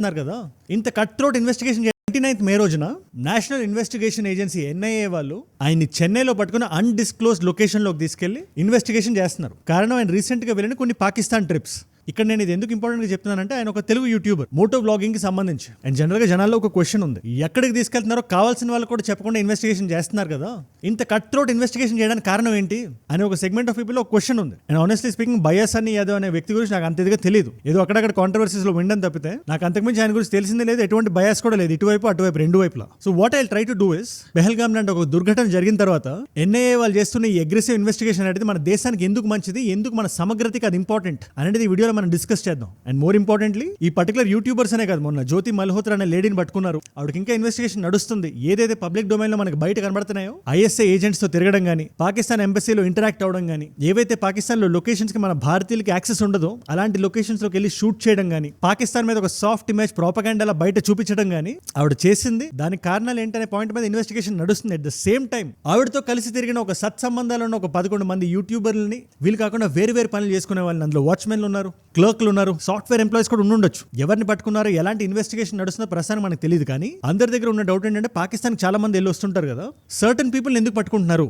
చేస్తున్నారు కదా. ఇంత కట్ త్రోట్ ఇన్వెస్టిగేషన్ 29th మే రోజున నేషనల్ ఇన్వెస్టిగేషన్ ఏజెన్సీ ఎన్ఐఏ వాళ్ళు ఆయన్ని చెన్నైలో పట్టుకుని అన్డిస్క్లోజ్డ్ లొకేషన్ లోకి తీసుకెళ్లి ఇన్వెస్టిగేషన్ చేస్తున్నారు. కారణం ఆయన రీసెంట్ గా వెళ్ళిన కొన్ని పాకిస్తాన్ ట్రిప్స్. ఇక్కడ నేను ఇది ఎందుకు ఇంపార్టెంట్ గా చెప్తున్నానంటే ఆయన ఒక తెలుగు యూట్యూబర్ మోటో బ్లాగింగ్ కి సంబంధించి. అండ్ జనరల్ గా జనాల్లో ఒక క్వశ్చన్ ఉంది, ఎక్కడికి తీసుకెళ్తున్నారో కావాల్సిన వాళ్ళు కూడా చెప్పకుండా ఇన్వెస్టిగేషన్ చేస్తున్నారు కదా, ఇంత కట్ త్రోట్ ఇన్వెస్టిగేషన్ చేయడానికి కారణం ఏంటి అనే ఒక సెగ్మెంట్ ఆఫ్ పీపుల్ ఒక క్వశ్చన్ ఉంది. అండ్ ఆనెస్ట్లీ స్పీకింగ్ బయాస్ అని యాదవ్ అనే వ్యక్తి గురించి నాకు అంత ఇదిగా తెలియదు. ఏదో అక్కడక్కడ కాంట్రవర్సీస్ లో వినడం తప్పితే నాకు అంతకుమించి ఆయన గురించి తెలిసిందే లేదు. ఎటువంటి బయాస్ కూడా లేదు, ఇటువైపు అటువైపు రెండు వైపులా. So what I try to do is, Pahalgam లాంటి ఒక దుర్ఘటన జరిగిన తర్వాత ఎన్ఐఏ వాళ్ళు చేస్తున్న ఈ అగ్రెసివ్ ఇన్వెస్టిగేషన్ అనేది మన దేశానికి ఎందుకు మంచిది, ఎందుకు మన సమగ్రతకి అది ఇంపార్టెంట్ అనేది ఈ వీడియోలో మనం డిస్కస్ చేద్దాం. అండ్ మోర్ ఇంపార్టెంట్లీ ఈ పర్టికులర్ యూట్యూబర్స్ అనే కాదు, మొన్న జ్యోతి మల్హోత్రా అనే లేడీని పట్టుకున్నారు. ఆవిడకి ఇంకా ఇన్వెస్టిగేషన్ నడుస్తుంది. ఏదైతే పబ్లిక్ డొమైన్ లో మనకి బయట కనబడుతున్నాయో ఐఎస్ఐ ఏజెంట్స్ తో తిరగడం గానీ, పాకిస్తాన్ ఎంబసీలో ఇంటరాక్ట్ అవడం గానీ, ఏవైతే పాకిస్తాన్ లో లొకేషన్స్ కి మన భారతీయులకి యాక్సెస్ ఉండదో అలాంటి లొకేషన్స్ లోకి వెళ్ళి షూట్ చేయడం గానీ, పాకిస్తాన్ మీద ఒక సాఫ్ట్ ఇమేజ్ ప్రోపగండా బయట చూపించడం గానీ ఆవిడ చేసింది. దానికి కారణాలు ఏంటనే పాయింట్ మీద ఇన్వెస్టిగేషన్ నడుస్తుంది. అట్ ద సేమ్ టైం ఆవిడతో కలిసి తిరిగిన ఒక సత్సంబంధాలు ఉన్న ఒక 11 మంది యూట్యూబర్లని, వీళ్ళు కాకుండా వేరు వేరు పనులు చేసుకునే వాళ్ళు, అందులో వాచ్మెన్లు ఉన్నారు, క్లర్క్లు ఉన్నారు, సాఫ్ట్వేర్ ఎంప్లాయీస్ కూడా ఉండొచ్చు. ఎవరిని పట్టుకున్నారో, ఎలాంటి ఇన్వెస్టిగేషన్ నడుస్తుందో ప్రస్తుతానికి మనకు తెలియదు. కానీ అందరి దగ్గర ఉన్న డౌట్ ఏంటంటే పాకిస్తాన్ చాలా మంది వెళ్ళి వస్తుంటారు కదా, సర్టన్ పీపుల్ ఎందుకు పట్టుకుంటున్నారు